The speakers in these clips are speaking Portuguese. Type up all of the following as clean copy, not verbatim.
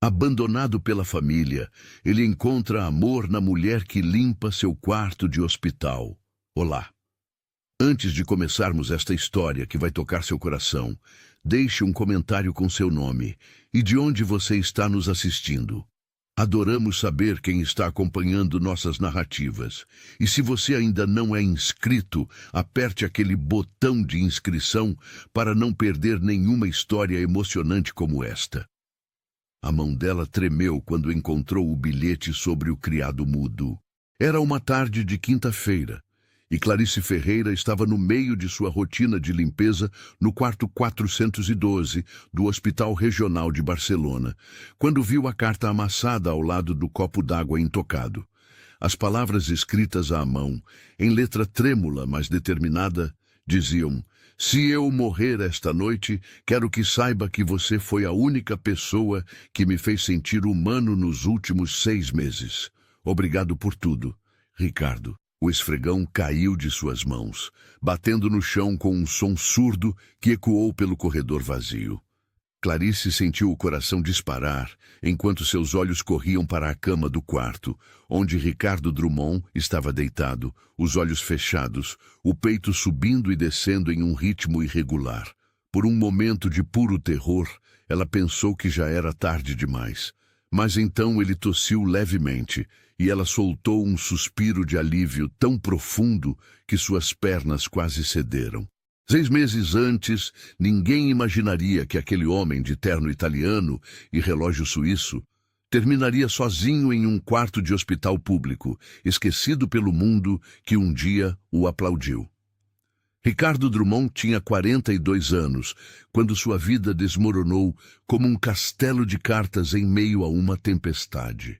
Abandonado pela família, ele encontra amor na mulher que limpa seu quarto de hospital. Olá! Antes de começarmos esta história que vai tocar seu coração, deixe um comentário com seu nome e de onde você está nos assistindo. Adoramos saber quem está acompanhando nossas narrativas. E se você ainda não é inscrito, aperte aquele botão de inscrição para não perder nenhuma história emocionante como esta. A mão dela tremeu quando encontrou o bilhete sobre o criado mudo. Era uma tarde de quinta-feira, e Clarice Ferreira estava no meio de sua rotina de limpeza no quarto 412 do Hospital Regional de Barcelona, quando viu a carta amassada ao lado do copo d'água intocado. As palavras escritas à mão, em letra trêmula, mas determinada, diziam: "Se eu morrer esta noite, quero que saiba que você foi a única pessoa que me fez sentir humano nos últimos 6 meses. Obrigado por tudo, Ricardo." O esfregão caiu de suas mãos, batendo no chão com um som surdo que ecoou pelo corredor vazio. Clarice sentiu o coração disparar enquanto seus olhos corriam para a cama do quarto, onde Ricardo Drummond estava deitado, os olhos fechados, o peito subindo e descendo em um ritmo irregular. Por um momento de puro terror, ela pensou que já era tarde demais. Mas então ele tossiu levemente, e ela soltou um suspiro de alívio tão profundo que suas pernas quase cederam. 6 meses antes, ninguém imaginaria que aquele homem de terno italiano e relógio suíço terminaria sozinho em um quarto de hospital público, esquecido pelo mundo que um dia o aplaudiu. Ricardo Drummond tinha 42 anos, quando sua vida desmoronou como um castelo de cartas em meio a uma tempestade.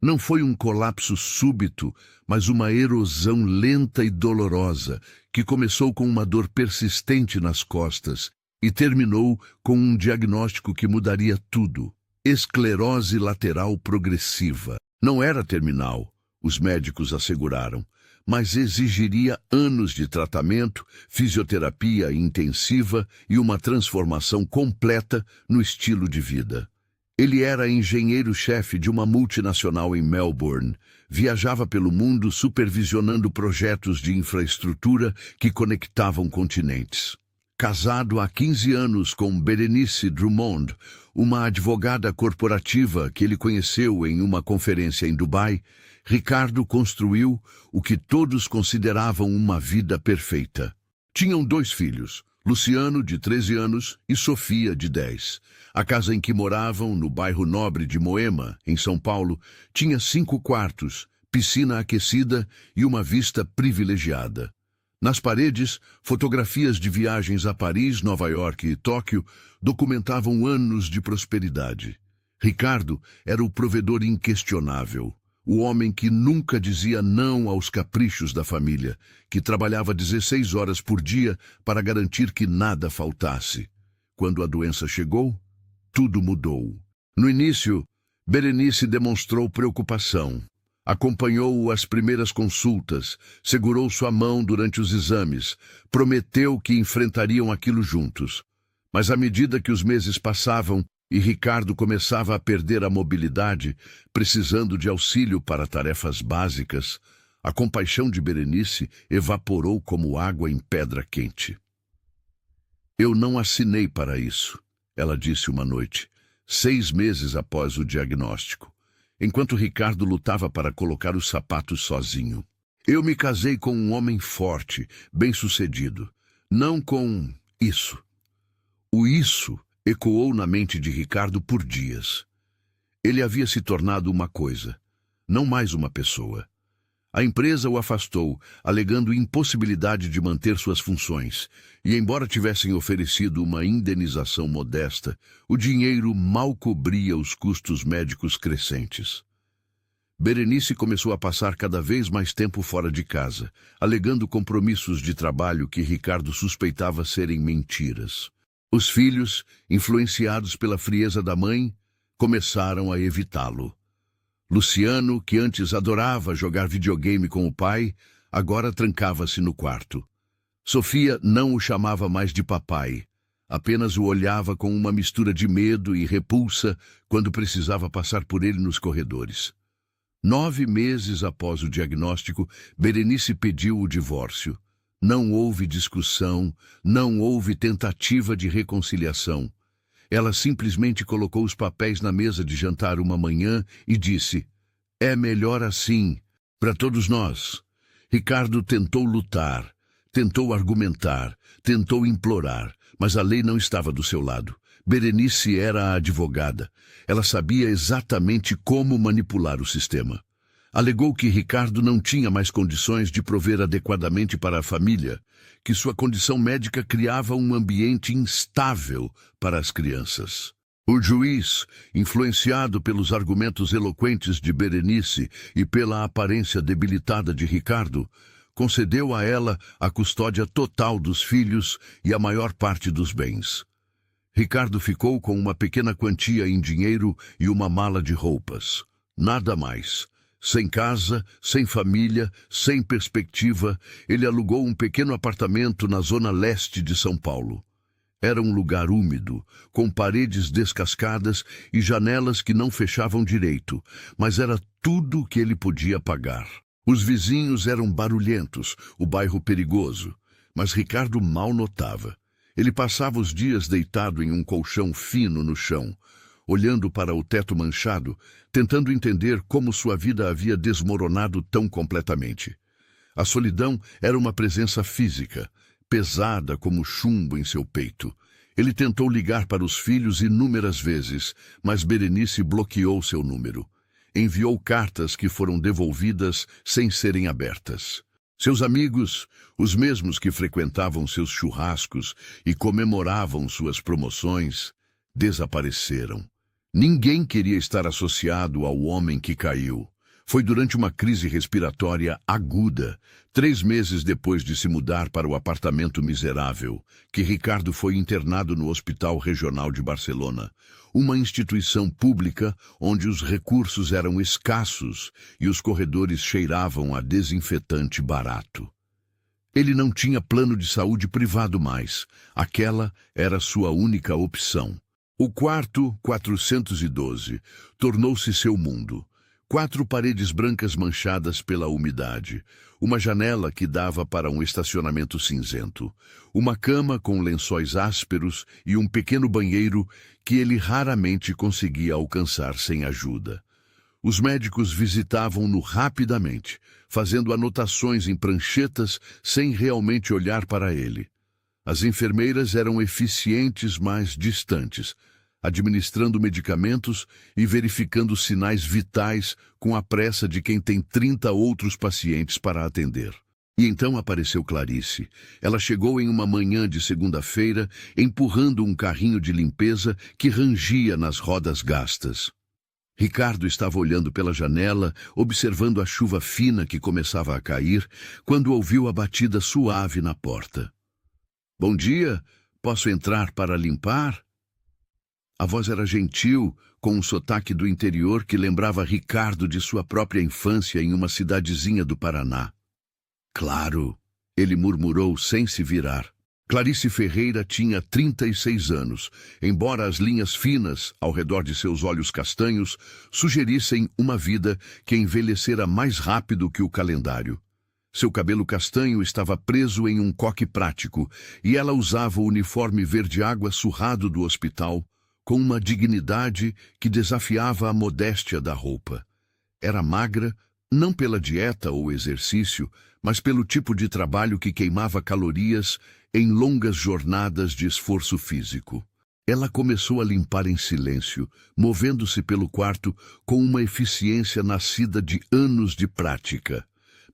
Não foi um colapso súbito, mas uma erosão lenta e dolorosa, que começou com uma dor persistente nas costas e terminou com um diagnóstico que mudaria tudo: esclerose lateral progressiva. Não era terminal, os médicos asseguraram, mas exigiria anos de tratamento, fisioterapia intensiva e uma transformação completa no estilo de vida. Ele era engenheiro-chefe de uma multinacional em Melbourne, viajava pelo mundo supervisionando projetos de infraestrutura que conectavam continentes. Casado há 15 anos com Berenice Drummond, uma advogada corporativa que ele conheceu em uma conferência em Dubai, Ricardo construiu o que todos consideravam uma vida perfeita. Tinham 2 filhos, Luciano, de 13 anos, e Sofia, de 10. A casa em que moravam, no bairro nobre de Moema, em São Paulo, tinha 5 quartos, piscina aquecida e uma vista privilegiada. Nas paredes, fotografias de viagens a Paris, Nova York e Tóquio documentavam anos de prosperidade. Ricardo era o provedor inquestionável, o homem que nunca dizia não aos caprichos da família, que trabalhava 16 horas por dia para garantir que nada faltasse. Quando a doença chegou, tudo mudou. No início, Berenice demonstrou preocupação. Acompanhou-o às primeiras consultas, segurou sua mão durante os exames, prometeu que enfrentariam aquilo juntos. Mas à medida que os meses passavam e Ricardo começava a perder a mobilidade, precisando de auxílio para tarefas básicas, a compaixão de Berenice evaporou como água em pedra quente. "Eu não assinei para isso", ela disse uma noite, 6 meses após o diagnóstico, enquanto Ricardo lutava para colocar os sapatos sozinho. "Eu me casei com um homem forte, bem-sucedido, não com isso." O "isso" ecoou na mente de Ricardo por dias. Ele havia se tornado uma coisa, não mais uma pessoa. A empresa o afastou, alegando impossibilidade de manter suas funções, e embora tivessem oferecido uma indenização modesta, o dinheiro mal cobria os custos médicos crescentes. Berenice começou a passar cada vez mais tempo fora de casa, alegando compromissos de trabalho que Ricardo suspeitava serem mentiras. Os filhos, influenciados pela frieza da mãe, começaram a evitá-lo. Luciano, que antes adorava jogar videogame com o pai, agora trancava-se no quarto. Sofia não o chamava mais de papai. Apenas o olhava com uma mistura de medo e repulsa quando precisava passar por ele nos corredores. 9 meses após o diagnóstico, Berenice pediu o divórcio. Não houve discussão, não houve tentativa de reconciliação. Ela simplesmente colocou os papéis na mesa de jantar uma manhã e disse: "É melhor assim, para todos nós." Ricardo tentou lutar, tentou argumentar, tentou implorar, mas a lei não estava do seu lado. Berenice era a advogada. Ela sabia exatamente como manipular o sistema. Alegou que Ricardo não tinha mais condições de prover adequadamente para a família, que sua condição médica criava um ambiente instável para as crianças. O juiz, influenciado pelos argumentos eloquentes de Berenice e pela aparência debilitada de Ricardo, concedeu a ela a custódia total dos filhos e a maior parte dos bens. Ricardo ficou com uma pequena quantia em dinheiro e uma mala de roupas. Nada mais. Sem casa, sem família, sem perspectiva, ele alugou um pequeno apartamento na zona leste de São Paulo. Era um lugar úmido, com paredes descascadas e janelas que não fechavam direito, mas era tudo o que ele podia pagar. Os vizinhos eram barulhentos, o bairro perigoso, mas Ricardo mal notava. Ele passava os dias deitado em um colchão fino no chão, olhando para o teto manchado, tentando entender como sua vida havia desmoronado tão completamente. A solidão era uma presença física, pesada como chumbo em seu peito. Ele tentou ligar para os filhos inúmeras vezes, mas Berenice bloqueou seu número. Enviou cartas que foram devolvidas sem serem abertas. Seus amigos, os mesmos que frequentavam seus churrascos e comemoravam suas promoções, desapareceram. Ninguém queria estar associado ao homem que caiu. Foi durante uma crise respiratória aguda, 3 meses depois de se mudar para o apartamento miserável, que Ricardo foi internado no Hospital Regional de Barcelona, uma instituição pública onde os recursos eram escassos e os corredores cheiravam a desinfetante barato. Ele não tinha plano de saúde privado mais. Aquela era sua única opção. O quarto 412 tornou-se seu mundo. 4 paredes brancas manchadas pela umidade, uma janela que dava para um estacionamento cinzento, uma cama com lençóis ásperos e um pequeno banheiro que ele raramente conseguia alcançar sem ajuda. Os médicos visitavam-no rapidamente, fazendo anotações em pranchetas sem realmente olhar para ele. As enfermeiras eram eficientes, mas distantes, administrando medicamentos e verificando sinais vitais com a pressa de quem tem 30 outros pacientes para atender. E então apareceu Clarice. Ela chegou em uma manhã de segunda-feira, empurrando um carrinho de limpeza que rangia nas rodas gastas. Ricardo estava olhando pela janela, observando a chuva fina que começava a cair, quando ouviu a batida suave na porta. "Bom dia, posso entrar para limpar?" A voz era gentil, com um sotaque do interior que lembrava Ricardo de sua própria infância em uma cidadezinha do Paraná. "Claro", ele murmurou sem se virar. Clarice Ferreira tinha 36 anos, embora as linhas finas ao redor de seus olhos castanhos sugerissem uma vida que envelhecera mais rápido que o calendário. Seu cabelo castanho estava preso em um coque prático e ela usava o uniforme verde-água surrado do hospital, com uma dignidade que desafiava a modéstia da roupa. Era magra, não pela dieta ou exercício, mas pelo tipo de trabalho que queimava calorias em longas jornadas de esforço físico. Ela começou a limpar em silêncio, movendo-se pelo quarto com uma eficiência nascida de anos de prática.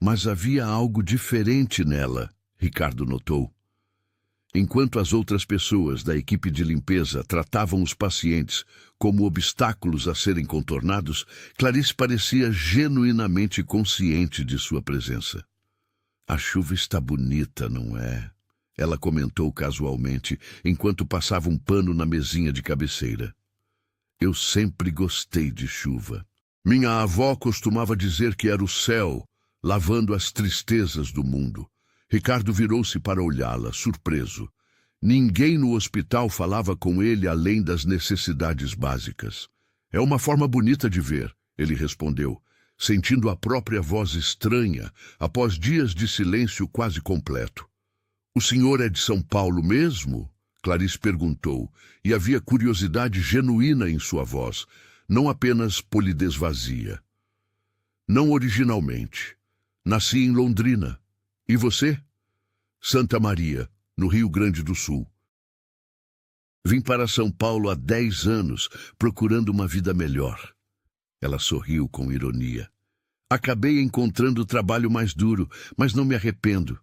Mas havia algo diferente nela, Ricardo notou. Enquanto as outras pessoas da equipe de limpeza tratavam os pacientes como obstáculos a serem contornados, Clarice parecia genuinamente consciente de sua presença. "A chuva está bonita, não é?" ela comentou casualmente, enquanto passava um pano na mesinha de cabeceira. "Eu sempre gostei de chuva. Minha avó costumava dizer que era o céu, lavando as tristezas do mundo." Ricardo virou-se para olhá-la, surpreso. Ninguém no hospital falava com ele além das necessidades básicas. É uma forma bonita de ver, ele respondeu, sentindo a própria voz estranha após dias de silêncio quase completo. O senhor é de São Paulo mesmo? Clarice perguntou, e havia curiosidade genuína em sua voz, não apenas polidez vazia. Não originalmente. Nasci em Londrina. E você? Santa Maria, no Rio Grande do Sul. Vim para São Paulo há 10 anos, procurando uma vida melhor. Ela sorriu com ironia. Acabei encontrando trabalho mais duro, mas não me arrependo.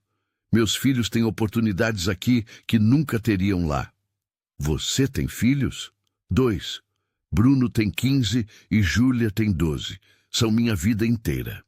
Meus filhos têm oportunidades aqui que nunca teriam lá. Você tem filhos? 2. Bruno tem 15 e Júlia tem 12. São minha vida inteira.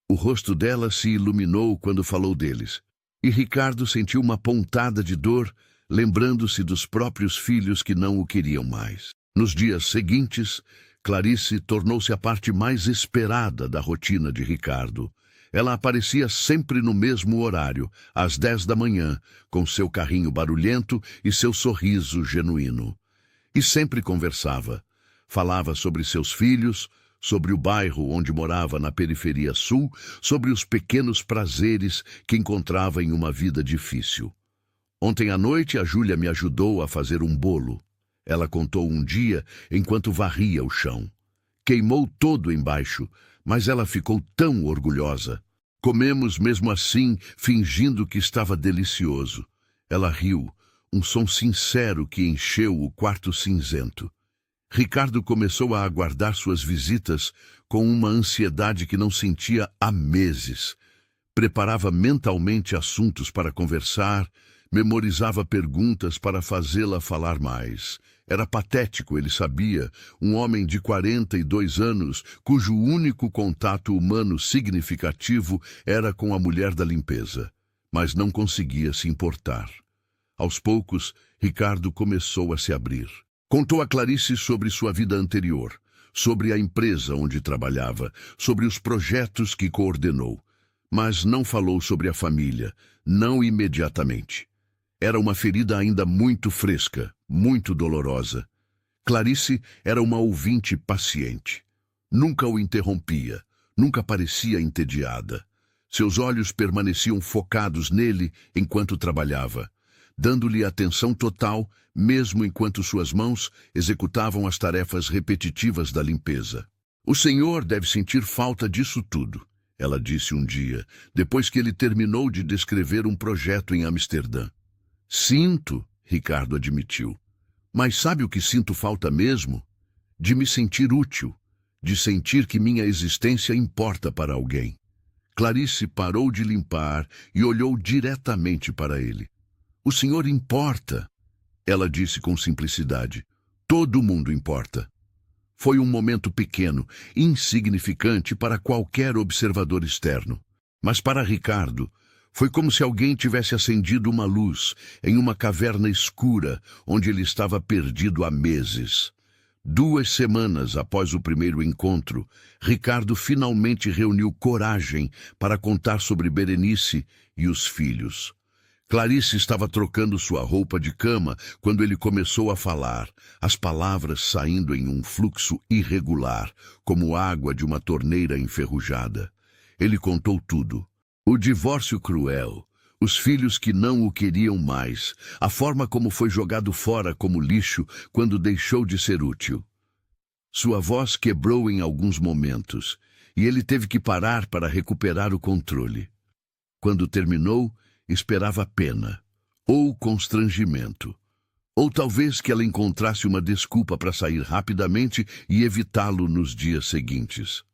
O rosto dela se iluminou quando falou deles. E Ricardo sentiu uma pontada de dor, lembrando-se dos próprios filhos que não o queriam mais. Nos dias seguintes, Clarice tornou-se a parte mais esperada da rotina de Ricardo. Ela aparecia sempre no mesmo horário, às 10 da manhã, com seu carrinho barulhento e seu sorriso genuíno. E sempre conversava. Falava sobre seus filhos, sobre o bairro onde morava na periferia sul, sobre os pequenos prazeres que encontrava em uma vida difícil. Ontem à noite a Júlia me ajudou a fazer um bolo. Ela contou um dia enquanto varria o chão. Queimou todo embaixo, mas ela ficou tão orgulhosa. Comemos mesmo assim, fingindo que estava delicioso. Ela riu, um som sincero que encheu o quarto cinzento. Ricardo começou a aguardar suas visitas com uma ansiedade que não sentia há meses. Preparava mentalmente assuntos para conversar, memorizava perguntas para fazê-la falar mais. Era patético, ele sabia, um homem de 42 anos, cujo único contato humano significativo era com a mulher da limpeza, mas não conseguia se importar. Aos poucos, Ricardo começou a se abrir. Contou a Clarice sobre sua vida anterior, sobre a empresa onde trabalhava, sobre os projetos que coordenou, mas não falou sobre a família, não imediatamente. Era uma ferida ainda muito fresca, muito dolorosa. Clarice era uma ouvinte paciente. Nunca o interrompia, nunca parecia entediada. Seus olhos permaneciam focados nele enquanto trabalhava, dando-lhe atenção total, mesmo enquanto suas mãos executavam as tarefas repetitivas da limpeza. O senhor deve sentir falta disso tudo, ela disse um dia, depois que ele terminou de descrever um projeto em Amsterdã. Sinto, Ricardo admitiu. Mas sabe o que sinto falta mesmo? De me sentir útil, de sentir que minha existência importa para alguém. Clarice parou de limpar e olhou diretamente para ele. O senhor importa, ela disse com simplicidade. Todo mundo importa. Foi um momento pequeno, insignificante para qualquer observador externo. Mas para Ricardo, foi como se alguém tivesse acendido uma luz em uma caverna escura onde ele estava perdido há meses. 2 semanas após o primeiro encontro, Ricardo finalmente reuniu coragem para contar sobre Berenice e os filhos. Clarice estava trocando sua roupa de cama quando ele começou a falar, as palavras saindo em um fluxo irregular, como água de uma torneira enferrujada. Ele contou tudo. O divórcio cruel, os filhos que não o queriam mais, a forma como foi jogado fora como lixo quando deixou de ser útil. Sua voz quebrou em alguns momentos, e ele teve que parar para recuperar o controle. Quando terminou, esperava pena, ou constrangimento, ou talvez que ela encontrasse uma desculpa para sair rapidamente e evitá-lo nos dias seguintes.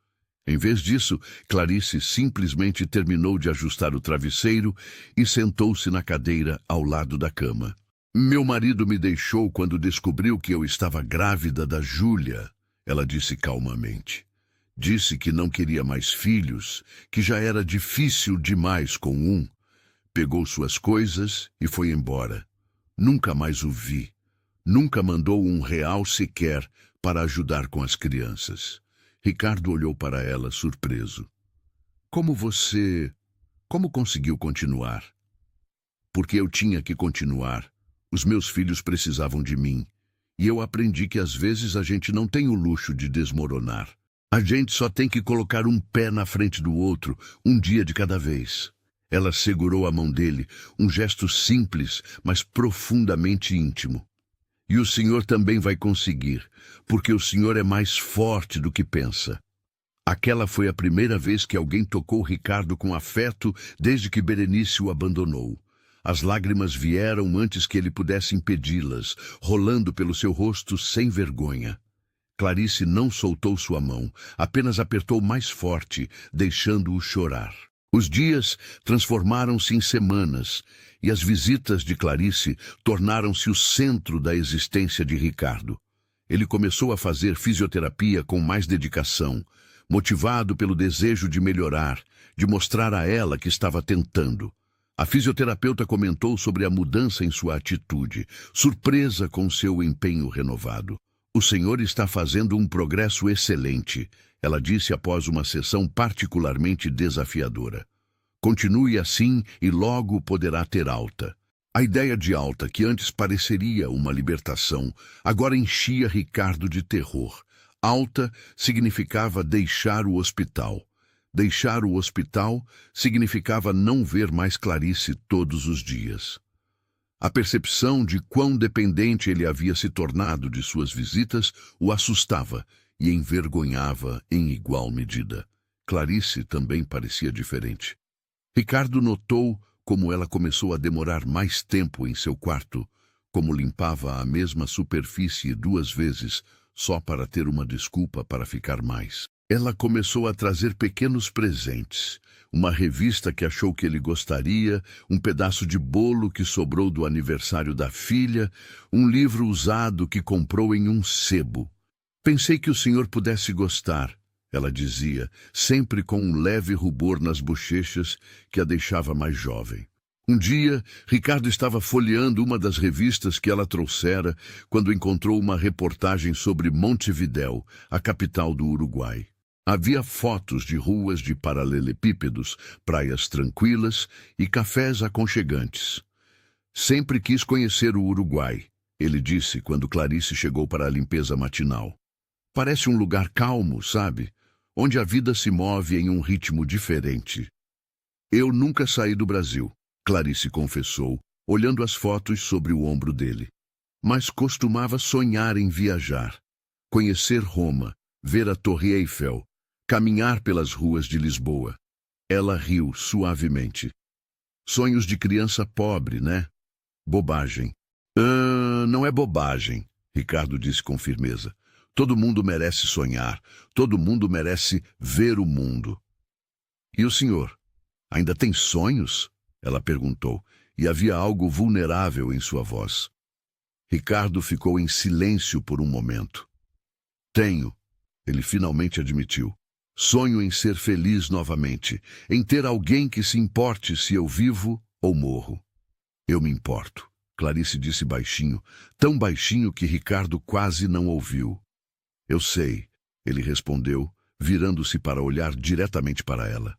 Em vez disso, Clarice simplesmente terminou de ajustar o travesseiro e sentou-se na cadeira ao lado da cama. Meu marido me deixou quando descobriu que eu estava grávida da Júlia, ela disse calmamente. Disse que não queria mais filhos, que já era difícil demais com um. Pegou suas coisas e foi embora. Nunca mais o vi. Nunca mandou R$1 sequer para ajudar com as crianças. Ricardo olhou para ela surpreso. Como conseguiu continuar? porque eu tinha que continuar. Os meus filhos precisavam de mim. E eu aprendi que às vezes a gente não tem o luxo de desmoronar. A gente só tem que colocar um pé na frente do outro, um dia de cada vez. Ela segurou a mão dele, um gesto simples, mas profundamente íntimo. E o senhor também vai conseguir, porque o senhor é mais forte do que pensa. Aquela foi a primeira vez que alguém tocou Ricardo com afeto desde que Berenice o abandonou. As lágrimas vieram antes que ele pudesse impedi-las, rolando pelo seu rosto sem vergonha. Clarice não soltou sua mão, apenas apertou mais forte, deixando-o chorar. Os dias transformaram-se em semanas, e as visitas de Clarice tornaram-se o centro da existência de Ricardo. Ele começou a fazer fisioterapia com mais dedicação, motivado pelo desejo de melhorar, de mostrar a ela que estava tentando. A fisioterapeuta comentou sobre a mudança em sua atitude, surpresa com seu empenho renovado. "O senhor está fazendo um progresso excelente", ela disse após uma sessão particularmente desafiadora. "Continue assim e logo poderá ter alta." A ideia de alta, que antes pareceria uma libertação, agora enchia Ricardo de terror. Alta significava deixar o hospital. Deixar o hospital significava não ver mais Clarice todos os dias. A percepção de quão dependente ele havia se tornado de suas visitas o assustava e envergonhava em igual medida. Clarice também parecia diferente. Ricardo notou como ela começou a demorar mais tempo em seu quarto, como limpava a mesma superfície 2 vezes, só para ter uma desculpa para ficar mais. Ela começou a trazer pequenos presentes, uma revista que achou que ele gostaria, um pedaço de bolo que sobrou do aniversário da filha, um livro usado que comprou em um sebo. "Pensei que o senhor pudesse gostar", ela dizia, sempre com um leve rubor nas bochechas que a deixava mais jovem. Um dia, Ricardo estava folheando uma das revistas que ela trouxera quando encontrou uma reportagem sobre Montevidéu, a capital do Uruguai. Havia fotos de ruas de paralelepípedos, praias tranquilas e cafés aconchegantes. "Sempre quis conhecer o Uruguai", ele disse quando Clarice chegou para a limpeza matinal. "Parece um lugar calmo, sabe? Onde a vida se move em um ritmo diferente." "Eu nunca saí do Brasil", Clarice confessou, olhando as fotos sobre o ombro dele. "Mas costumava sonhar em viajar, conhecer Roma, ver a Torre Eiffel, caminhar pelas ruas de Lisboa." Ela riu suavemente. "Sonhos de criança pobre, né? Bobagem." Não é bobagem", Ricardo disse com firmeza. "Todo mundo merece sonhar, todo mundo merece ver o mundo." "E o senhor, ainda tem sonhos?" ela perguntou, e havia algo vulnerável em sua voz. Ricardo ficou em silêncio por um momento. "Tenho", ele finalmente admitiu. "Sonho em ser feliz novamente, em ter alguém que se importe se eu vivo ou morro." "Eu me importo", Clarice disse baixinho, tão baixinho que Ricardo quase não ouviu. "Eu sei", ele respondeu, virando-se para olhar diretamente para ela.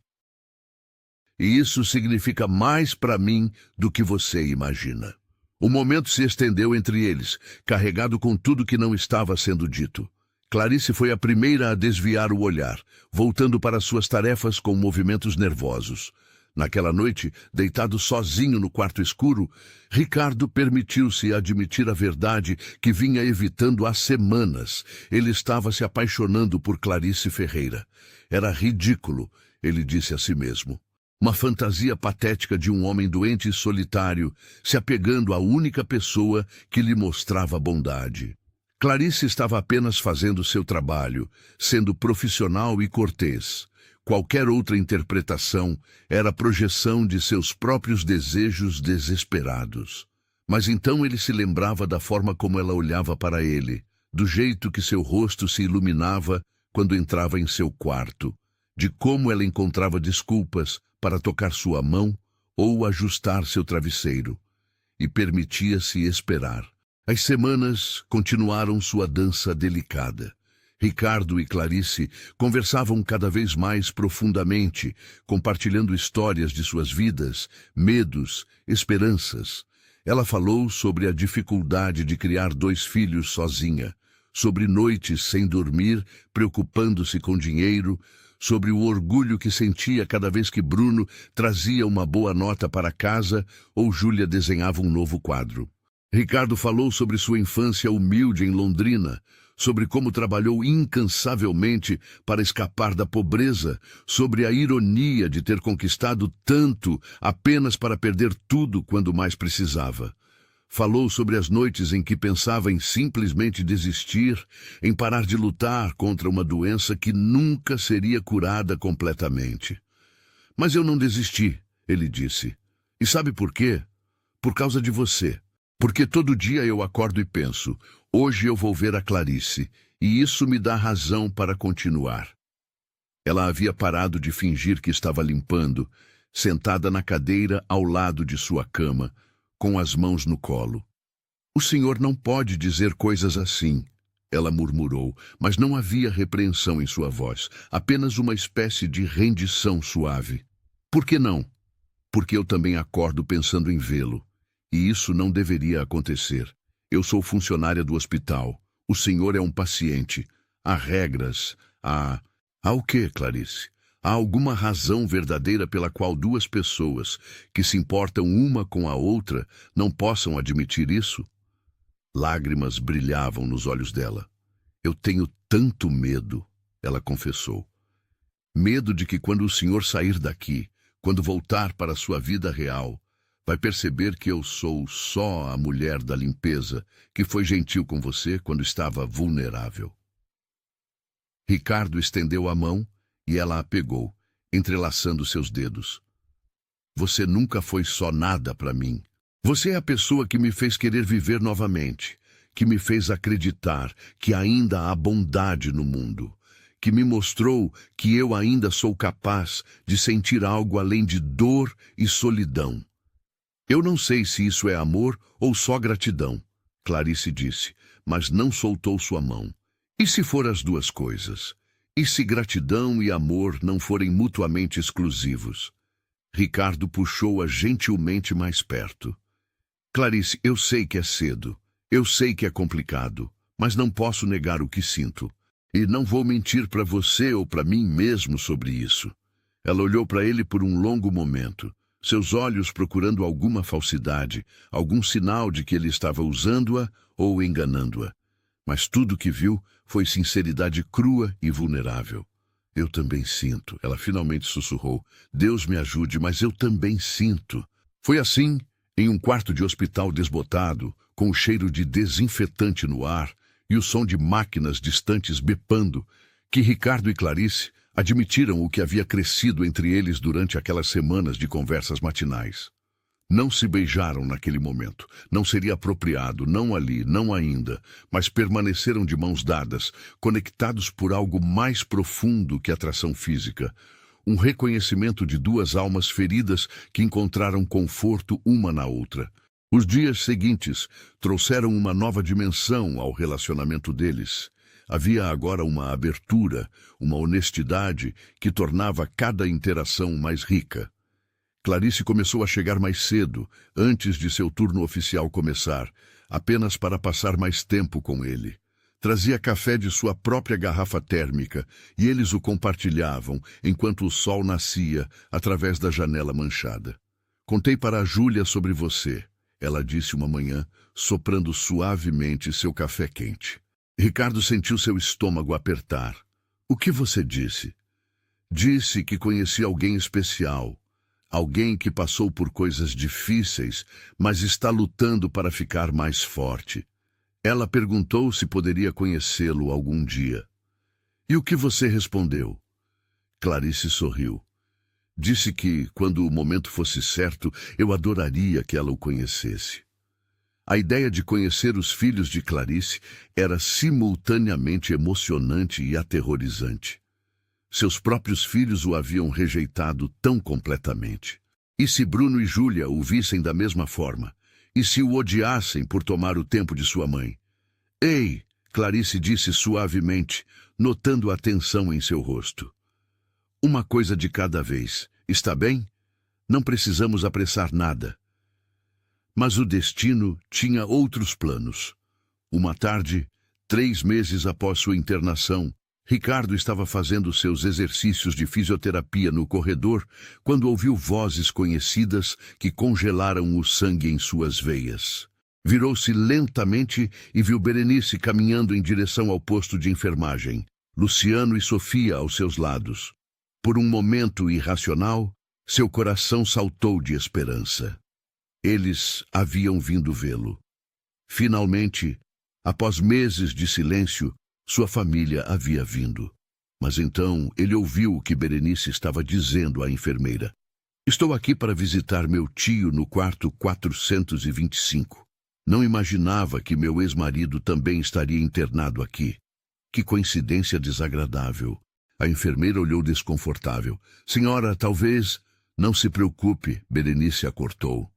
"E isso significa mais para mim do que você imagina." O momento se estendeu entre eles, carregado com tudo que não estava sendo dito. Clarice foi a primeira a desviar o olhar, voltando para suas tarefas com movimentos nervosos. Naquela noite, deitado sozinho no quarto escuro, Ricardo permitiu-se admitir a verdade que vinha evitando há semanas. Ele estava se apaixonando por Clarice Ferreira. Era ridículo, ele disse a si mesmo. Uma fantasia patética de um homem doente e solitário, se apegando à única pessoa que lhe mostrava bondade. Clarice estava apenas fazendo seu trabalho, sendo profissional e cortês. Qualquer outra interpretação era a projeção de seus próprios desejos desesperados. Mas então ele se lembrava da forma como ela olhava para ele, do jeito que seu rosto se iluminava quando entrava em seu quarto, de como ela encontrava desculpas para tocar sua mão ou ajustar seu travesseiro, e permitia-se esperar. As semanas continuaram sua dança delicada. Ricardo e Clarice conversavam cada vez mais profundamente, compartilhando histórias de suas vidas, medos, esperanças. Ela falou sobre a dificuldade de criar 2 filhos sozinha, sobre noites sem dormir, preocupando-se com dinheiro, sobre o orgulho que sentia cada vez que Bruno trazia uma boa nota para casa ou Júlia desenhava um novo quadro. Ricardo falou sobre sua infância humilde em Londrina, sobre como trabalhou incansavelmente para escapar da pobreza, sobre a ironia de ter conquistado tanto apenas para perder tudo quando mais precisava. Falou sobre as noites em que pensava em simplesmente desistir, em parar de lutar contra uma doença que nunca seria curada completamente. Mas eu não desisti, ele disse. E sabe por quê? Por causa de você. Porque todo dia eu acordo e penso, hoje eu vou ver a Clarice, e isso me dá razão para continuar. Ela havia parado de fingir que estava limpando, sentada na cadeira ao lado de sua cama, com as mãos no colo. O senhor não pode dizer coisas assim, ela murmurou, mas não havia repreensão em sua voz, apenas uma espécie de rendição suave. Por que não? Porque eu também acordo pensando em vê-lo. E isso não deveria acontecer. Eu sou funcionária do hospital. O senhor é um paciente. Há regras. Há o quê, Clarice? Há alguma razão verdadeira pela qual 2 pessoas, que se importam uma com a outra, não possam admitir isso? Lágrimas brilhavam nos olhos dela. Eu tenho tanto medo, ela confessou. Medo de que quando o senhor sair daqui, quando voltar para a sua vida real, vai perceber que eu sou só a mulher da limpeza que foi gentil com você quando estava vulnerável. Ricardo estendeu a mão e ela a pegou, entrelaçando seus dedos. Você nunca foi só nada para mim. Você é a pessoa que me fez querer viver novamente, que me fez acreditar que ainda há bondade no mundo, que me mostrou que eu ainda sou capaz de sentir algo além de dor e solidão. Eu não sei se isso é amor ou só gratidão, Clarice disse, mas não soltou sua mão. E se for as 2 coisas? E se gratidão e amor não forem mutuamente exclusivos? Ricardo puxou-a gentilmente mais perto. Clarice, eu sei que é cedo, eu sei que é complicado, mas não posso negar o que sinto. E não vou mentir para você ou para mim mesmo sobre isso. Ela olhou para ele por um longo momento, seus olhos procurando alguma falsidade, algum sinal de que ele estava usando-a ou enganando-a. Mas tudo que viu foi sinceridade crua e vulnerável. Eu também sinto, ela finalmente sussurrou. Deus me ajude, mas eu também sinto. Foi assim, em um quarto de hospital desbotado, com o cheiro de desinfetante no ar e o som de máquinas distantes bipando, que Ricardo e Clarice admitiram o que havia crescido entre eles durante aquelas semanas de conversas matinais. Não se beijaram naquele momento. Não seria apropriado, não ali, não ainda, mas permaneceram de mãos dadas, conectados por algo mais profundo que atração física. Um reconhecimento de 2 almas feridas que encontraram conforto uma na outra. Os dias seguintes trouxeram uma nova dimensão ao relacionamento deles. Havia agora uma abertura, uma honestidade que tornava cada interação mais rica. Clarice começou a chegar mais cedo, antes de seu turno oficial começar, apenas para passar mais tempo com ele. Trazia café de sua própria garrafa térmica e eles o compartilhavam enquanto o sol nascia através da janela manchada. Contei para a Júlia sobre você, ela disse uma manhã, soprando suavemente seu café quente. Ricardo sentiu seu estômago apertar. O que você disse? Disse que conhecia alguém especial. Alguém que passou por coisas difíceis, mas está lutando para ficar mais forte. Ela perguntou se poderia conhecê-lo algum dia. E o que você respondeu? Clarice sorriu. Disse que, quando o momento fosse certo, eu adoraria que ela o conhecesse. A ideia de conhecer os filhos de Clarice era simultaneamente emocionante e aterrorizante. Seus próprios filhos o haviam rejeitado tão completamente. E se Bruno e Júlia o vissem da mesma forma? E se o odiassem por tomar o tempo de sua mãe? Ei, Clarice disse suavemente, notando a tensão em seu rosto. Uma coisa de cada vez, está bem? Não precisamos apressar nada. Mas o destino tinha outros planos. Uma tarde, 3 meses após sua internação, Ricardo estava fazendo seus exercícios de fisioterapia no corredor quando ouviu vozes conhecidas que congelaram o sangue em suas veias. Virou-se lentamente e viu Berenice caminhando em direção ao posto de enfermagem, Luciano e Sofia aos seus lados. Por um momento irracional, seu coração saltou de esperança. Eles haviam vindo vê-lo. Finalmente, após meses de silêncio, sua família havia vindo. Mas então ele ouviu o que Berenice estava dizendo à enfermeira. Estou aqui para visitar meu tio no quarto 425. Não imaginava que meu ex-marido também estaria internado aqui. Que coincidência desagradável. A enfermeira olhou desconfortável. Senhora, talvez... Não se preocupe, Berenice a cortou.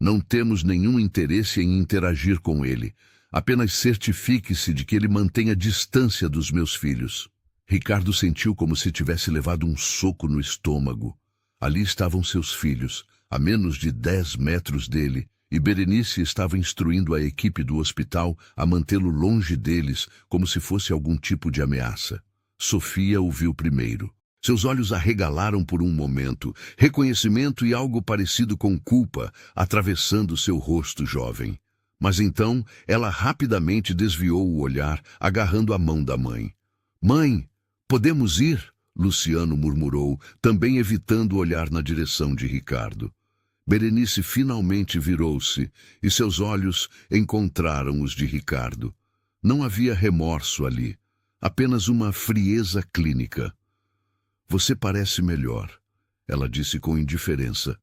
Não temos nenhum interesse em interagir com ele. Apenas certifique-se de que ele mantenha distância dos meus filhos. Ricardo sentiu como se tivesse levado um soco no estômago. Ali estavam seus filhos, a menos de 10 metros dele, e Berenice estava instruindo a equipe do hospital a mantê-lo longe deles, como se fosse algum tipo de ameaça. Sofia o viu primeiro. Seus olhos arregalaram por um momento, reconhecimento e algo parecido com culpa atravessando seu rosto jovem. Mas então ela rapidamente desviou o olhar, agarrando a mão da mãe. Mãe, podemos ir? Luciano murmurou, também evitando olhar na direção de Ricardo. Berenice finalmente virou-se e seus olhos encontraram os de Ricardo. Não havia remorso ali, apenas uma frieza clínica. Você parece melhor, ela disse com indiferença.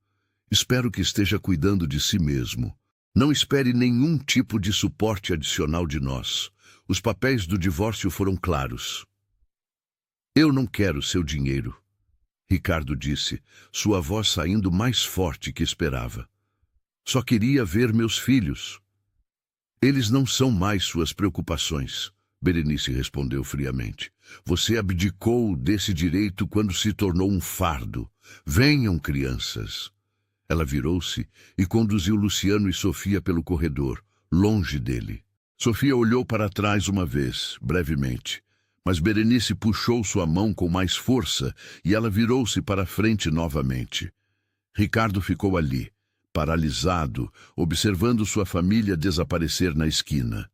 Espero que esteja cuidando de si mesmo. Não espere nenhum tipo de suporte adicional de nós. Os papéis do divórcio foram claros. Eu não quero seu dinheiro, Ricardo disse, sua voz saindo mais forte que esperava. Só queria ver meus filhos. Eles não são mais suas preocupações, Berenice respondeu friamente. Você abdicou desse direito quando se tornou um fardo. Venham, crianças. Ela virou-se e conduziu Luciano e Sofia pelo corredor, longe dele. Sofia olhou para trás uma vez, brevemente, mas Berenice puxou sua mão com mais força e ela virou-se para a frente novamente. Ricardo ficou ali, paralisado, observando sua família desaparecer na esquina.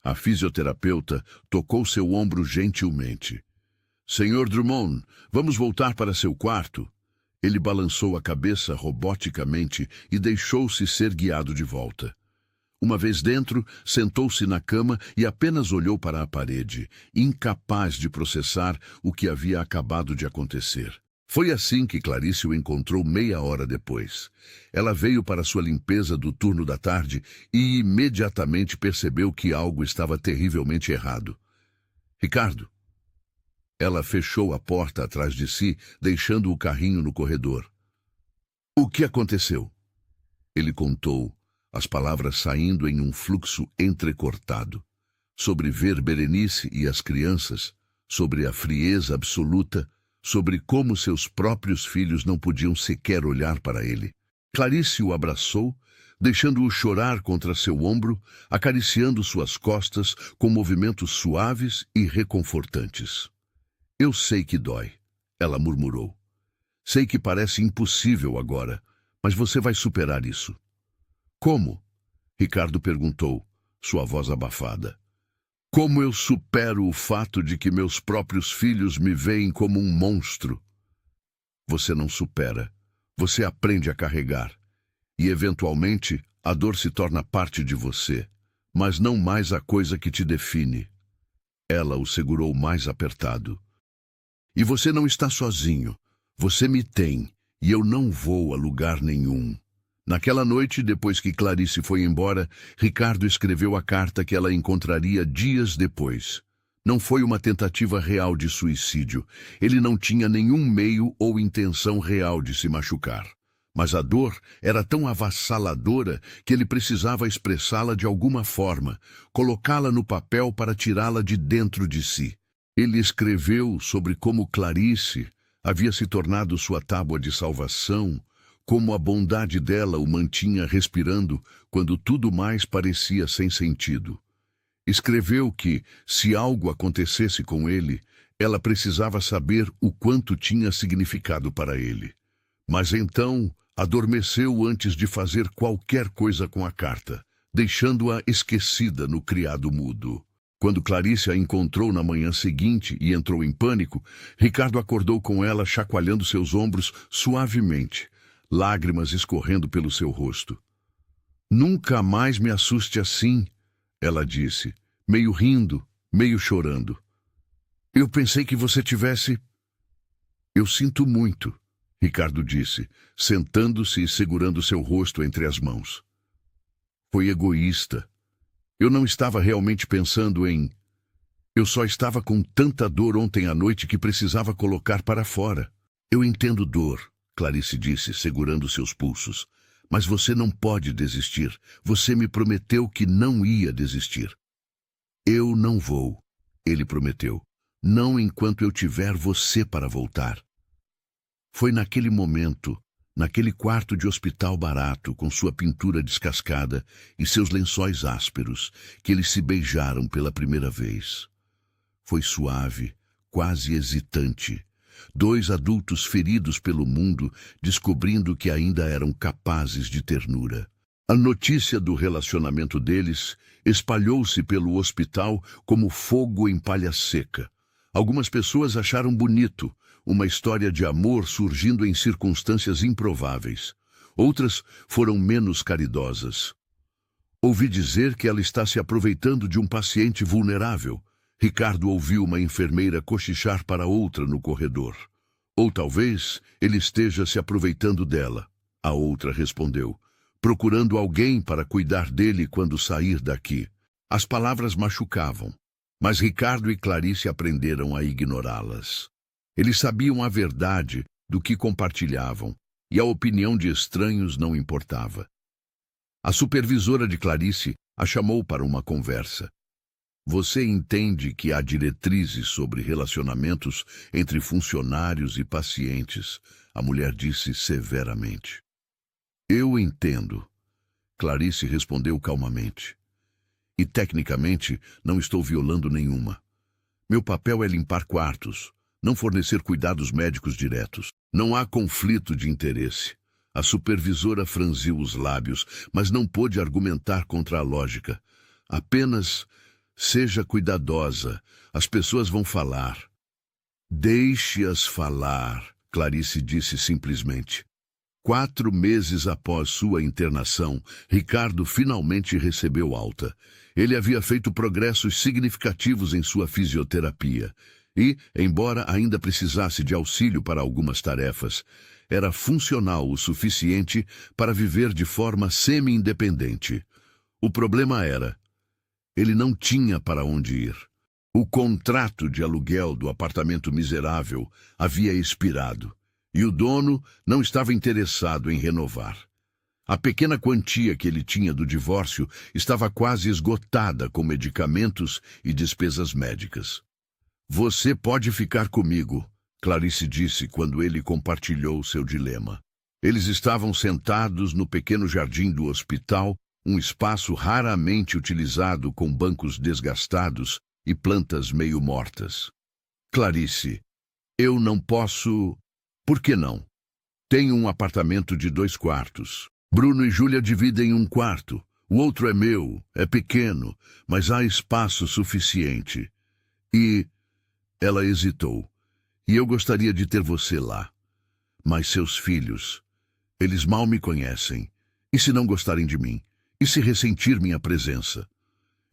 A fisioterapeuta tocou seu ombro gentilmente. Senhor Drummond, vamos voltar para seu quarto? Ele balançou a cabeça roboticamente e deixou-se ser guiado de volta. Uma vez dentro, sentou-se na cama e apenas olhou para a parede, incapaz de processar o que havia acabado de acontecer. Foi assim que Clarice o encontrou meia hora depois. Ela veio para sua limpeza do turno da tarde e imediatamente percebeu que algo estava terrivelmente errado. Ricardo. Ela fechou a porta atrás de si, deixando o carrinho no corredor. O que aconteceu? Ele contou, as palavras saindo em um fluxo entrecortado. Sobre ver Berenice e as crianças, sobre a frieza absoluta, sobre como seus próprios filhos não podiam sequer olhar para ele. Clarice o abraçou, deixando-o chorar contra seu ombro, acariciando suas costas com movimentos suaves e reconfortantes. Eu sei que dói, ela murmurou. Sei que parece impossível agora, mas você vai superar isso. Como? Ricardo perguntou, sua voz abafada. Como eu supero o fato de que meus próprios filhos me veem como um monstro? Você não supera. Você aprende a carregar. E, eventualmente, a dor se torna parte de você, mas não mais a coisa que te define. Ela o segurou mais apertado. E você não está sozinho. Você me tem, e eu não vou a lugar nenhum. Naquela noite, depois que Clarice foi embora, Ricardo escreveu a carta que ela encontraria dias depois. Não foi uma tentativa real de suicídio. Ele não tinha nenhum meio ou intenção real de se machucar. Mas a dor era tão avassaladora que ele precisava expressá-la de alguma forma, colocá-la no papel para tirá-la de dentro de si. Ele escreveu sobre como Clarice havia se tornado sua tábua de salvação, como a bondade dela o mantinha respirando quando tudo mais parecia sem sentido. Escreveu que, se algo acontecesse com ele, ela precisava saber o quanto tinha significado para ele. Mas então adormeceu antes de fazer qualquer coisa com a carta, deixando-a esquecida no criado mudo. Quando Clarice a encontrou na manhã seguinte e entrou em pânico, Ricardo acordou com ela chacoalhando seus ombros suavemente, lágrimas escorrendo pelo seu rosto. "Nunca mais me assuste assim", ela disse, meio rindo, meio chorando. "Eu pensei que você tivesse..." "Eu sinto muito", Ricardo disse, sentando-se e segurando seu rosto entre as mãos. "Foi egoísta. Eu não estava realmente pensando em... Eu só estava com tanta dor ontem à noite que precisava colocar para fora." "Eu entendo dor", Clarice disse, segurando seus pulsos. "Mas você não pode desistir. Você me prometeu que não ia desistir." "Eu não vou", ele prometeu. "Não enquanto eu tiver você para voltar." Foi naquele momento, naquele quarto de hospital barato, com sua pintura descascada e seus lençóis ásperos, que eles se beijaram pela primeira vez. Foi suave, quase hesitante. Dois adultos feridos pelo mundo, descobrindo que ainda eram capazes de ternura. A notícia do relacionamento deles espalhou-se pelo hospital como fogo em palha seca. Algumas pessoas acharam bonito uma história de amor surgindo em circunstâncias improváveis. Outras foram menos caridosas. "Ouvi dizer que ela está se aproveitando de um paciente vulnerável." Ricardo ouviu uma enfermeira cochichar para outra no corredor. "Ou talvez ele esteja se aproveitando dela", a outra respondeu, "procurando alguém para cuidar dele quando sair daqui." As palavras machucavam, mas Ricardo e Clarice aprenderam a ignorá-las. Eles sabiam a verdade do que compartilhavam, e a opinião de estranhos não importava. A supervisora de Clarice a chamou para uma conversa. "Você entende que há diretrizes sobre relacionamentos entre funcionários e pacientes?", a mulher disse severamente. "Eu entendo", Clarice respondeu calmamente. "E tecnicamente não estou violando nenhuma. Meu papel é limpar quartos, não fornecer cuidados médicos diretos. Não há conflito de interesse." A supervisora franziu os lábios, mas não pôde argumentar contra a lógica. "Apenas seja cuidadosa. As pessoas vão falar." "Deixe-as falar", Clarice disse simplesmente. 4 meses após sua internação, Ricardo finalmente recebeu alta. Ele havia feito progressos significativos em sua fisioterapia. E, embora ainda precisasse de auxílio para algumas tarefas, era funcional o suficiente para viver de forma semi-independente. O problema era, ele não tinha para onde ir. O contrato de aluguel do apartamento miserável havia expirado, e o dono não estava interessado em renovar. A pequena quantia que ele tinha do divórcio estava quase esgotada com medicamentos e despesas médicas. "Você pode ficar comigo", Clarice disse quando ele compartilhou seu dilema. Eles estavam sentados no pequeno jardim do hospital, um espaço raramente utilizado com bancos desgastados e plantas meio mortas. "Clarice, eu não posso..." "Por que não? Tenho um apartamento de 2 quartos. Bruno e Júlia dividem um quarto. O outro é meu, é pequeno, mas há espaço suficiente. E..." Ela hesitou. "E eu gostaria de ter você lá. Mas seus filhos, eles mal me conhecem. E se não gostarem de mim? E se ressentir minha presença?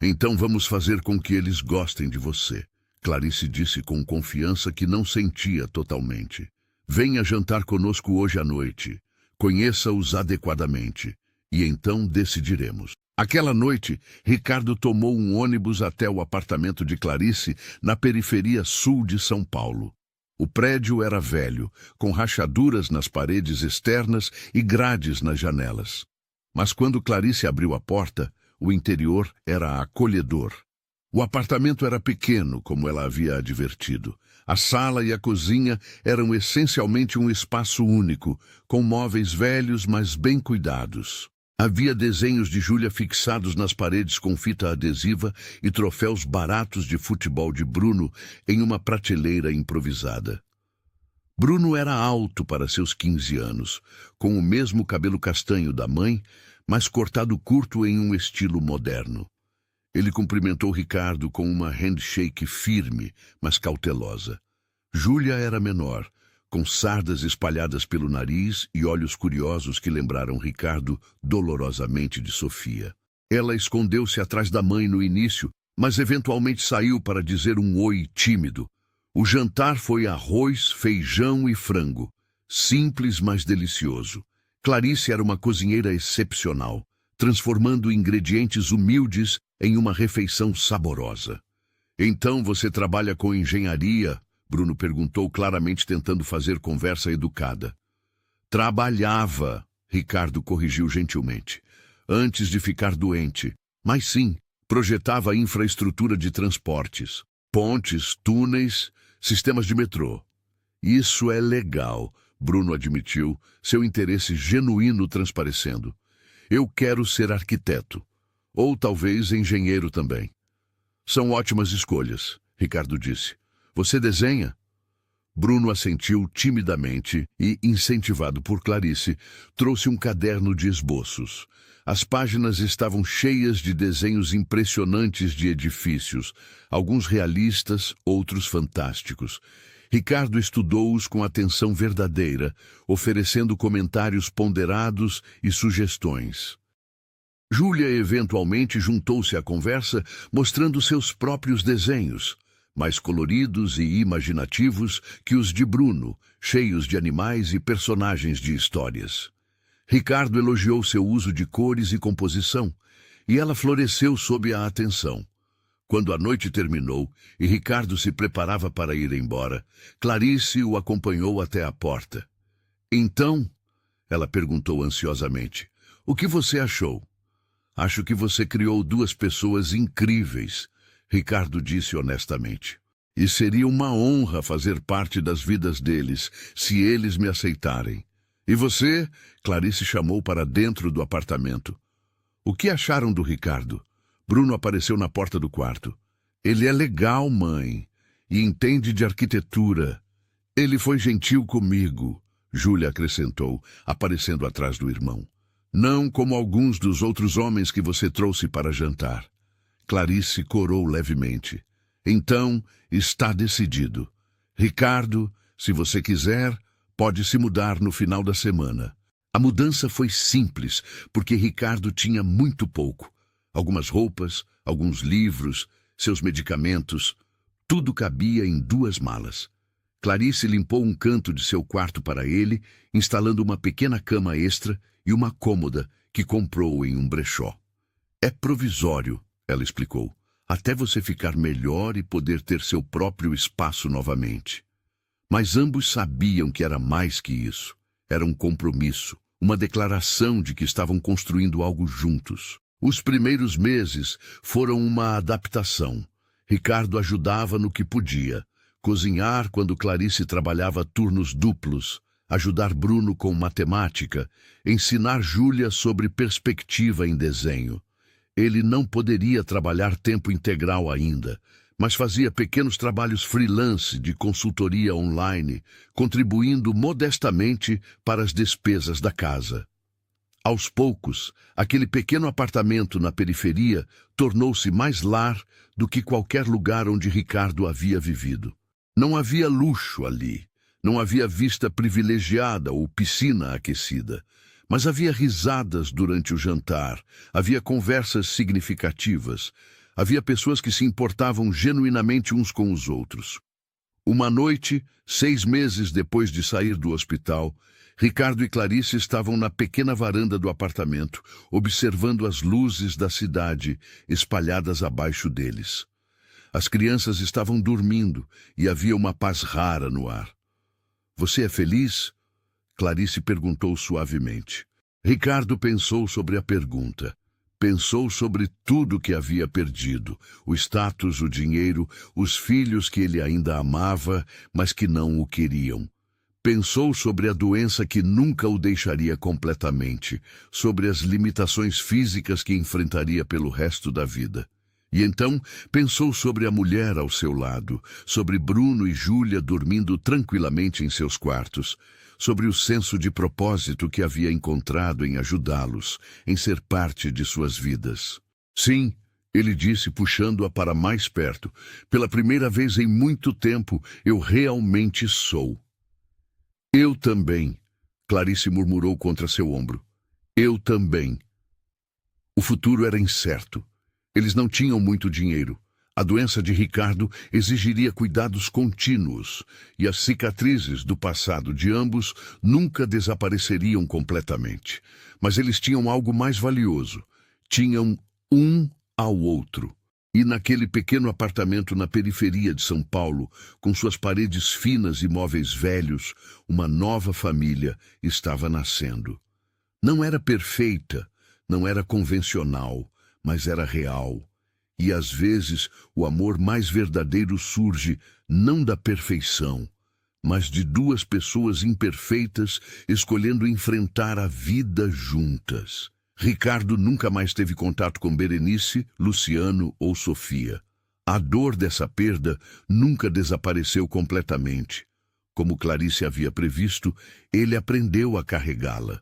Então vamos fazer com que eles gostem de você", Clarice disse com confiança que não sentia totalmente. "Venha jantar conosco hoje à noite. Conheça-os adequadamente. E então decidiremos." Aquela noite, Ricardo tomou um ônibus até o apartamento de Clarice, na periferia sul de São Paulo. O prédio era velho, com rachaduras nas paredes externas e grades nas janelas. Mas quando Clarice abriu a porta, o interior era acolhedor. O apartamento era pequeno, como ela havia advertido. A sala e a cozinha eram essencialmente um espaço único, com móveis velhos, mas bem cuidados. Havia desenhos de Júlia fixados nas paredes com fita adesiva e troféus baratos de futebol de Bruno em uma prateleira improvisada. Bruno era alto para seus 15 anos, com o mesmo cabelo castanho da mãe, mas cortado curto em um estilo moderno. Ele cumprimentou Ricardo com uma handshake firme, mas cautelosa. Júlia era menor, com sardas espalhadas pelo nariz e olhos curiosos que lembraram Ricardo dolorosamente de Sofia. Ela escondeu-se atrás da mãe no início, mas eventualmente saiu para dizer um oi tímido. O jantar foi arroz, feijão e frango. Simples, mas delicioso. Clarice era uma cozinheira excepcional, transformando ingredientes humildes em uma refeição saborosa. Então você trabalha com engenharia? Bruno perguntou, claramente tentando fazer conversa educada. Trabalhava, Ricardo corrigiu gentilmente, antes de ficar doente. Mas sim, projetava infraestrutura de transportes, pontes, túneis, sistemas de metrô. Isso é legal, Bruno admitiu, seu interesse genuíno transparecendo. Eu quero ser arquiteto. Ou talvez engenheiro também. São ótimas escolhas, Ricardo disse. Você desenha? Bruno assentiu timidamente e, incentivado por Clarice, trouxe um caderno de esboços. As páginas estavam cheias de desenhos impressionantes de edifícios, alguns realistas, outros fantásticos. Ricardo estudou-os com atenção verdadeira, oferecendo comentários ponderados e sugestões. Júlia eventualmente juntou-se à conversa, mostrando seus próprios desenhos, mais coloridos e imaginativos que os de Bruno, cheios de animais e personagens de histórias. Ricardo elogiou seu uso de cores e composição, e ela floresceu sob a atenção. Quando a noite terminou e Ricardo se preparava para ir embora, Clarice o acompanhou até a porta. Então, ela perguntou ansiosamente, o que você achou? Acho que você criou duas pessoas incríveis, Ricardo disse honestamente. E seria uma honra fazer parte das vidas deles, se eles me aceitarem. E você? Clarice chamou para dentro do apartamento. O que acharam do Ricardo? Bruno apareceu na porta do quarto. Ele é legal, mãe, e entende de arquitetura. Ele foi gentil comigo, Júlia acrescentou, aparecendo atrás do irmão. Não como alguns dos outros homens que você trouxe para jantar. Clarice corou levemente. Então, está decidido. Ricardo, se você quiser, pode se mudar no final da semana. A mudança foi simples, porque Ricardo tinha muito pouco. Algumas roupas, alguns livros, seus medicamentos, tudo cabia em 2 malas. Clarice limpou um canto de seu quarto para ele, instalando uma pequena cama extra e uma cômoda que comprou em um brechó. É provisório, ela explicou, até você ficar melhor e poder ter seu próprio espaço novamente. Mas ambos sabiam que era mais que isso. Era um compromisso, uma declaração de que estavam construindo algo juntos. Os primeiros meses foram uma adaptação. Ricardo ajudava no que podia. Cozinhar quando Clarice trabalhava turnos duplos, ajudar Bruno com matemática, ensinar Júlia sobre perspectiva em desenho. Ele não poderia trabalhar tempo integral ainda, mas fazia pequenos trabalhos freelance de consultoria online, contribuindo modestamente para as despesas da casa. Aos poucos, aquele pequeno apartamento na periferia tornou-se mais lar do que qualquer lugar onde Ricardo havia vivido. Não havia luxo ali, não havia vista privilegiada ou piscina aquecida, mas havia risadas durante o jantar, havia conversas significativas, havia pessoas que se importavam genuinamente uns com os outros. Uma noite, 6 meses depois de sair do hospital, Ricardo e Clarice estavam na pequena varanda do apartamento, observando as luzes da cidade espalhadas abaixo deles. As crianças estavam dormindo e havia uma paz rara no ar. Você é feliz? Clarice perguntou suavemente. Ricardo pensou sobre a pergunta. Pensou sobre tudo que havia perdido, o status, o dinheiro, os filhos que ele ainda amava, mas que não o queriam. Pensou sobre a doença que nunca o deixaria completamente, sobre as limitações físicas que enfrentaria pelo resto da vida. E então pensou sobre a mulher ao seu lado, sobre Bruno e Júlia dormindo tranquilamente em seus quartos, sobre o senso de propósito que havia encontrado em ajudá-los, em ser parte de suas vidas. Sim, ele disse, puxando-a para mais perto, pela primeira vez em muito tempo, eu realmente sou. Eu também, Clarice murmurou contra seu ombro. Eu também. O futuro era incerto. Eles não tinham muito dinheiro. A doença de Ricardo exigiria cuidados contínuos, e as cicatrizes do passado de ambos nunca desapareceriam completamente. Mas eles tinham algo mais valioso. Tinham um ao outro. E naquele pequeno apartamento na periferia de São Paulo, com suas paredes finas e móveis velhos, uma nova família estava nascendo. Não era perfeita, não era convencional, mas era real. E às vezes o amor mais verdadeiro surge não da perfeição, mas de duas pessoas imperfeitas escolhendo enfrentar a vida juntas. Ricardo nunca mais teve contato com Berenice, Luciano ou Sofia. A dor dessa perda nunca desapareceu completamente. Como Clarice havia previsto, ele aprendeu a carregá-la.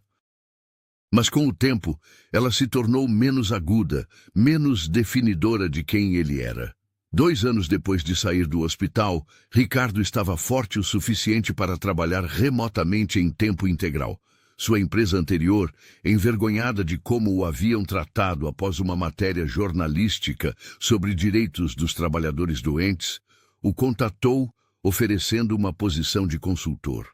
Mas com o tempo, ela se tornou menos aguda, menos definidora de quem ele era. 2 anos depois de sair do hospital, Ricardo estava forte o suficiente para trabalhar remotamente em tempo integral. Sua empresa anterior, envergonhada de como o haviam tratado após uma matéria jornalística sobre direitos dos trabalhadores doentes, o contatou oferecendo uma posição de consultor.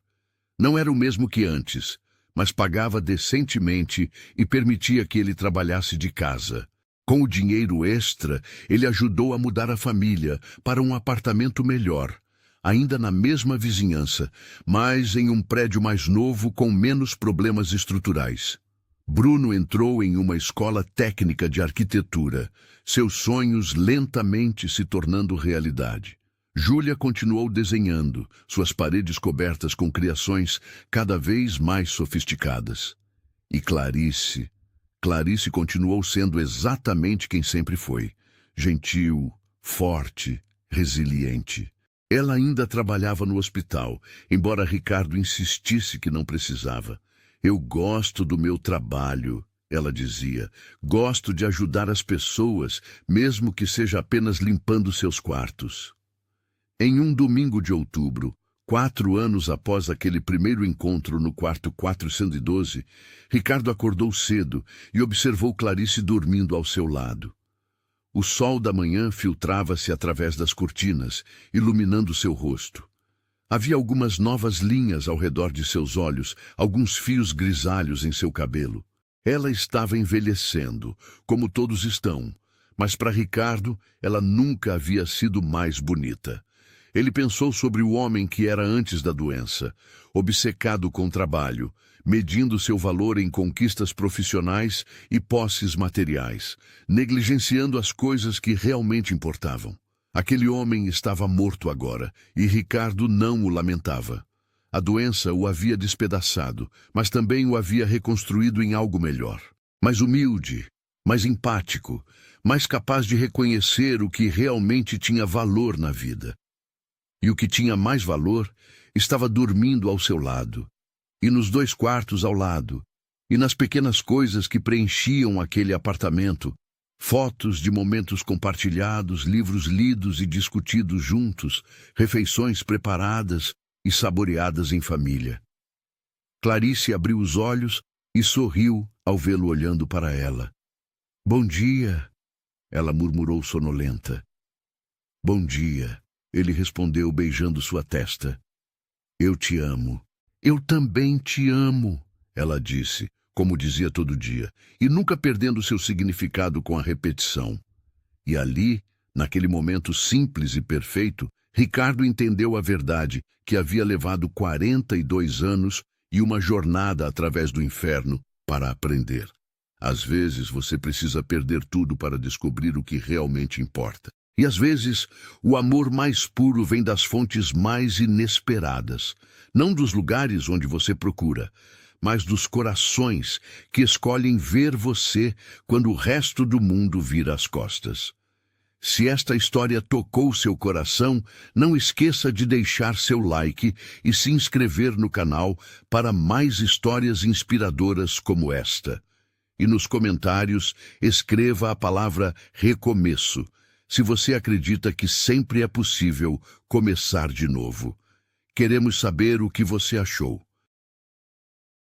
Não era o mesmo que antes, mas pagava decentemente e permitia que ele trabalhasse de casa. Com o dinheiro extra, ele ajudou a mudar a família para um apartamento melhor, ainda na mesma vizinhança, mas em um prédio mais novo com menos problemas estruturais. Bruno entrou em uma escola técnica de arquitetura, seus sonhos lentamente se tornando realidade. Júlia continuou desenhando, suas paredes cobertas com criações cada vez mais sofisticadas. E Clarice continuou sendo exatamente quem sempre foi, gentil, forte, resiliente. Ela ainda trabalhava no hospital, embora Ricardo insistisse que não precisava. Eu gosto do meu trabalho, ela dizia. Gosto de ajudar as pessoas, mesmo que seja apenas limpando seus quartos. Em um domingo de outubro, 4 anos após aquele primeiro encontro no quarto 412, Ricardo acordou cedo e observou Clarice dormindo ao seu lado. O sol da manhã filtrava-se através das cortinas, iluminando seu rosto. Havia algumas novas linhas ao redor de seus olhos, alguns fios grisalhos em seu cabelo. Ela estava envelhecendo, como todos estão, mas para Ricardo ela nunca havia sido mais bonita. Ele pensou sobre o homem que era antes da doença, obcecado com o trabalho, medindo seu valor em conquistas profissionais e posses materiais, negligenciando as coisas que realmente importavam. Aquele homem estava morto agora, e Ricardo não o lamentava. A doença o havia despedaçado, mas também o havia reconstruído em algo melhor. Mais humilde, mais empático, mais capaz de reconhecer o que realmente tinha valor na vida. E o que tinha mais valor estava dormindo ao seu lado, e nos 2 quartos ao lado, e nas pequenas coisas que preenchiam aquele apartamento, fotos de momentos compartilhados, livros lidos e discutidos juntos, refeições preparadas e saboreadas em família. Clarice abriu os olhos e sorriu ao vê-lo olhando para ela. "Bom dia", ela murmurou sonolenta. "Bom dia", ele respondeu beijando sua testa. "Eu te amo." "Eu também te amo", ela disse, como dizia todo dia, e nunca perdendo seu significado com a repetição. E ali, Naquele momento simples e perfeito, Ricardo entendeu a verdade que havia levado 42 anos e uma jornada através do inferno para aprender. Às vezes você precisa perder tudo para descobrir o que realmente importa. E às vezes o amor mais puro vem das fontes mais inesperadas, não dos lugares onde você procura, mas dos corações que escolhem ver você quando o resto do mundo vira as costas. Se esta história tocou seu coração, não esqueça de deixar seu like e se inscrever no canal para mais histórias inspiradoras como esta. E nos comentários, escreva a palavra recomeço, se você acredita que sempre é possível começar de novo. Queremos saber o que você achou.